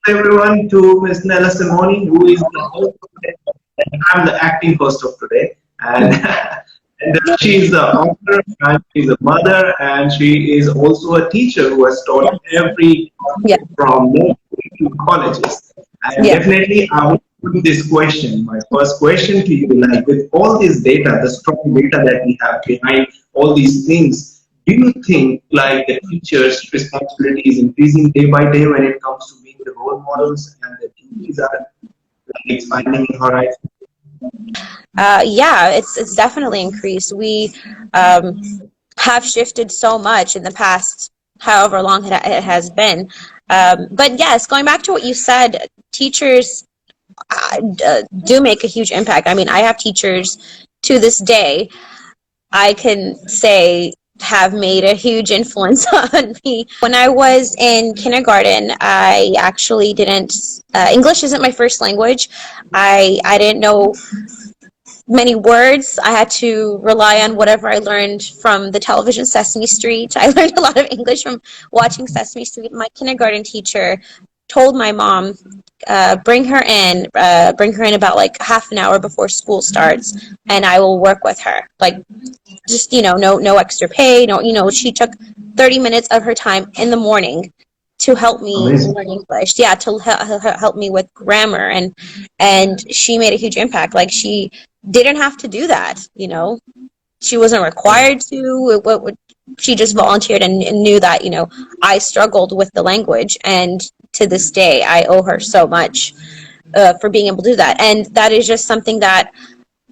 everyone to Ms. Nella Simoni, who is the host of today. And I'm the acting host of today. And, she's the author, and she's a mother, and she is also a teacher who has taught every Yeah. from nursery to colleges. And Yeah. definitely, I want to put this question, my first question to you, like with all this data, the strong data that we have behind all these things, do you think like the teachers' responsibility is increasing day by day when it comes to being the role models and the duties are like expanding in horizon? Yeah, it's definitely increased. We um, have shifted so much in the past, however long it has been. But yes, going back to what you said, teachers do make a huge impact. I mean, I have teachers to this day I can say have made a huge influence on me. When I was in kindergarten, I actually didn't, English isn't my first language. I didn't know many words. I had to rely on whatever I learned from the television Sesame Street. I learned a lot of English from watching Sesame Street. My kindergarten teacher told my mom, bring her in about like half an hour before school starts, and I will work with her. Like, just, no extra pay. No, she took 30 minutes of her time in the morning to help me Amazing. learn English. Yeah, to help me with grammar, and she made a huge impact. Like, she didn't have to do that. She wasn't required to. She just volunteered and knew that I struggled with the language, and to this day I owe her so much for being able to do that. And that is just something that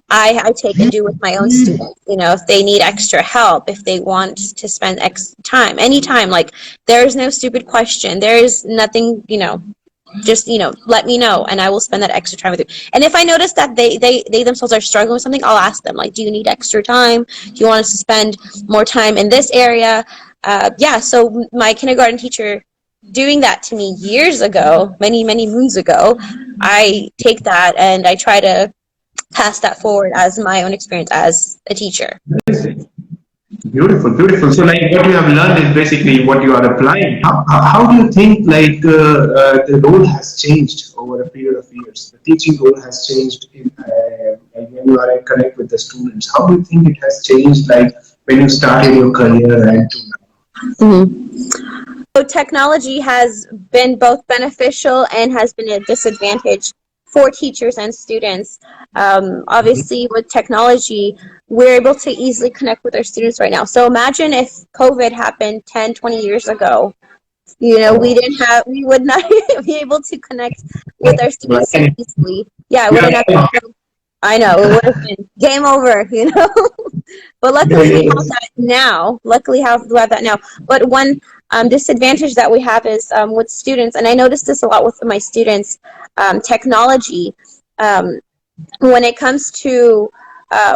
I take and do with my own students. If they need extra help, if they want to spend time, anytime, like, there's no stupid question. There is nothing, just, let me know, and I will spend that extra time with you. And if I notice that they themselves are struggling with something, I'll ask them, like, do you need extra time? Do you want us to spend more time in this area? Yeah, so my kindergarten teacher doing that to me years ago, many, many moons ago, I take that and I try to pass that forward as my own experience as a teacher. Amazing. Beautiful, beautiful. So, like, what you have learned is basically what you are applying. How do you think, like, the role has changed over a period of years? The teaching role has changed like when you are in connect with the students. How do you think it has changed, like, when you started your career and to now? So technology has been both beneficial and has been a disadvantage for teachers and students. Obviously, with technology, we're able to easily connect with our students right now. So imagine if COVID happened 10, 20 years ago. We would not be able to connect with our students so Right. easily. Yeah, it We would are have not been so. I know, it would have been game over. But luckily we have yes. that now. We have that now. But one disadvantage that we have is with students, and I noticed this a lot with my students, technology. Um, when it comes to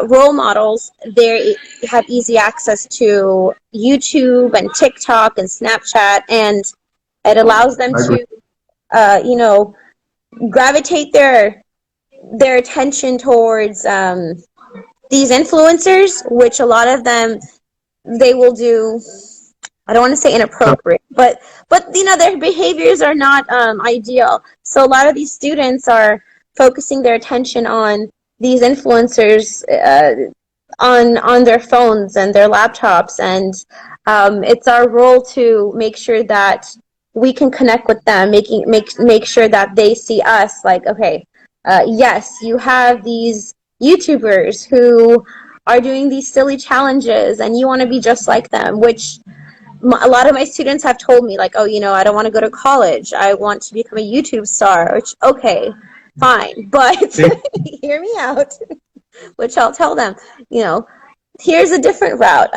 role models, they have easy access to YouTube and TikTok and Snapchat, and it allows them I agree. to, gravitate their attention towards these influencers, which a lot of them, they will do, I don't want to say So, inappropriate, but their behaviors are not ideal. So a lot of these students are focusing their attention on these influencers on their phones and their laptops, and it's our role to make sure that we can connect with them, make sure that they see us like, okay, yes, you have these YouTubers who are doing these silly challenges, and you want to be just like them, which a lot of my students have told me, like, oh, I don't want to go to college. I want to become a YouTube star, which, okay, fine, but hear me out, which I'll tell them, here's a different route.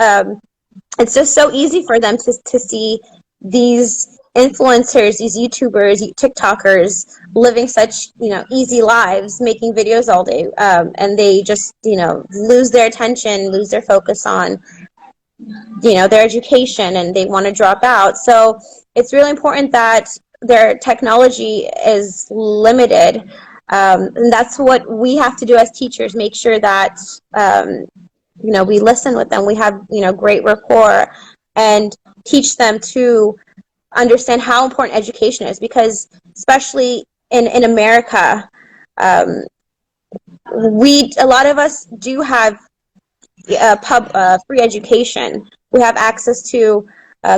It's just so easy for them to see these influencers, these YouTubers, TikTokers living such, easy lives, making videos all day, and they just, lose their attention, lose their focus on, their education, and they want to drop out. So it's really important that their technology is limited. And that's what we have to do as teachers, make sure that, we listen with them, we have, great rapport, and teach them to understand how important education is, because especially in America, um, a lot of us do have free education. We have access to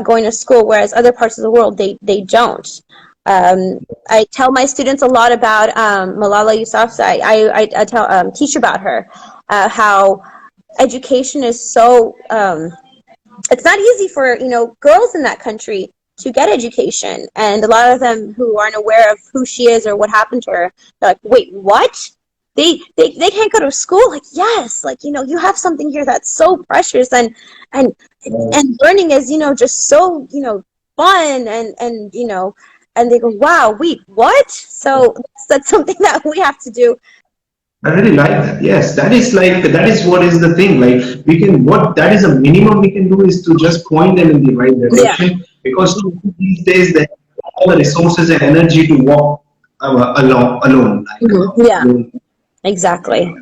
going to school, whereas other parts of the world they don't. I tell my students a lot about Malala Yousafzai. Teach about her, how education is so it's not easy for girls in that country to get education, and a lot of them who aren't aware of who she is or what happened to her, they're like, wait, what? They can't go to school? Like, yes, like, you have something here that's so precious, and learning is, just so, fun, and they go, wow, wait, what? So that's something that we have to do. I really like that. Yes, that is what is the thing. Like we can what that is a minimum we can do is to just point them in the right Yeah. direction, because these days they have all the resources and energy to walk alone. Like, Yeah. alone. Exactly.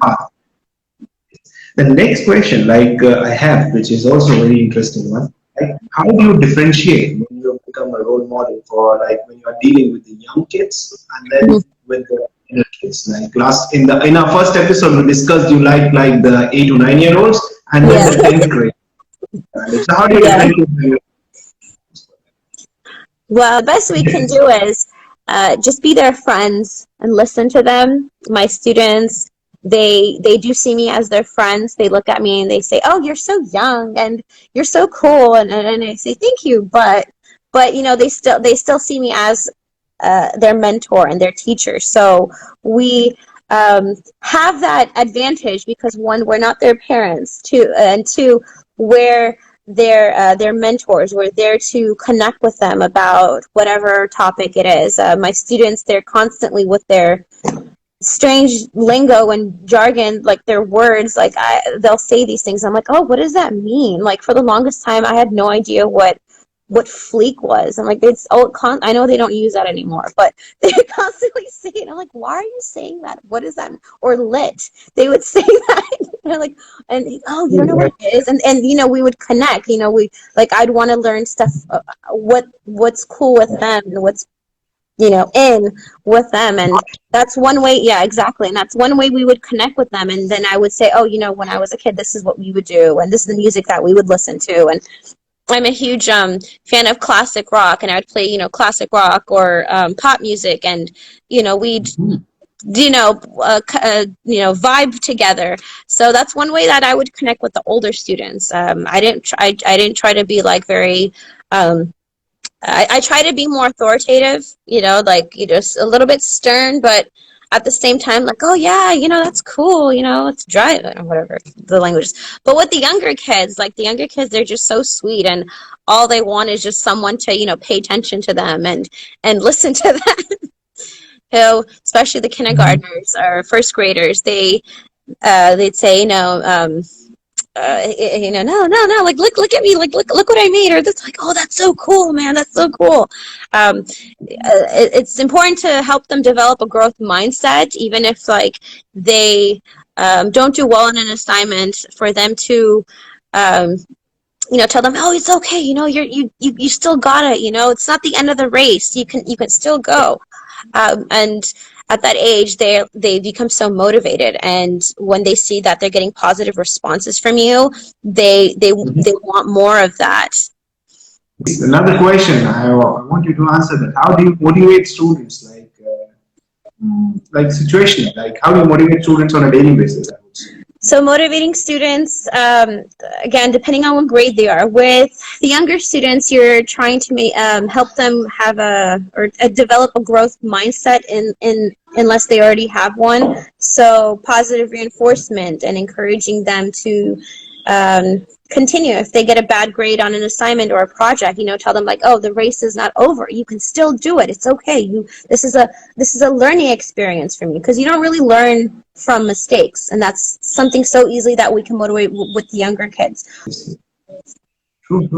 The next question, I have, which is also a very interesting one. Like, how do you differentiate when you become a role model for, like, when you are dealing with the young kids and then with the inner kids? Like in our first episode, we discussed you like the 8 to 9 year olds and then the 10th grade. So how do you differentiate? Well, the best we can do is just be their friends and listen to them. My students, they do see me as their friends. They look at me and they say, "Oh, you're so young and you're so cool," and I say, "Thank you," but they still see me as their mentor and their teacher. So we have that advantage because, one, we're not their parents. Two, and two, we're their mentors. We're there to connect with them about whatever topic it is. My students, they're constantly with their strange lingo and jargon, like their words, like they'll say these things. I'm like, oh, what does that mean? Like, for the longest time, I had no idea what fleek was. I'm like, I know they don't use that anymore, but they constantly say it. I'm like, why are you saying that? What is that? Or lit. They would say that. They're like, oh, you don't know what it is, and we would connect. I'd want to learn stuff, what's cool with them, and what's in with them, and that's one way. Yeah, exactly, and that's one way we would connect with them. And then I would say, oh, when I was a kid, this is what we would do, and this is the music that we would listen to, and I'm a huge fan of classic rock, and I would play, classic rock or pop music, and we'd vibe together. So that's one way that I would connect with the older students. I didn't try to be like very. I try to be more authoritative, just a little bit stern, but at the same time, like, oh yeah, that's cool, let's drive it, or whatever the language is. But with the younger kids, they're just so sweet, and all they want is just someone to, pay attention to them and listen to them. Especially the kindergartners or first graders, they'd say, no, like look at me, like look what I made, or this, like, oh, that's so cool, man, that's so cool. It's important to help them develop a growth mindset, even if they don't do well in an assignment, for them to tell them, oh, it's okay, you still got it, it's not the end of the race, you can still go. And at that age, they become so motivated, and when they see that they're getting positive responses from you, they want more of that. Another question I want you to answer that. How do you motivate students? Situation, like how do you motivate students on a daily basis? So motivating students, again, depending on what grade they are. With the younger students, you're trying to help them have develop a growth mindset unless they already have one. So positive reinforcement and encouraging them to continue. If they get a bad grade on an assignment or a project, tell them, like, oh, the race is not over. You can still do it. It's okay. This is a learning experience from you, because you don't really learn from mistakes, and that's something so easily that we can motivate with the younger kids. True.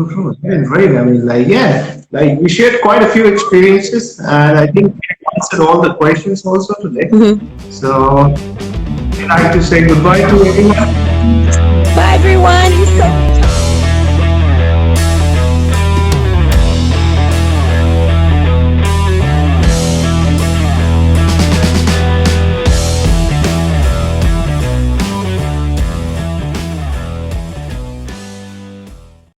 Right. I mean, we shared quite a few experiences, and I think we answered all the questions also today. Mm-hmm. So, I'd like to say goodbye to everyone. Bye, everyone.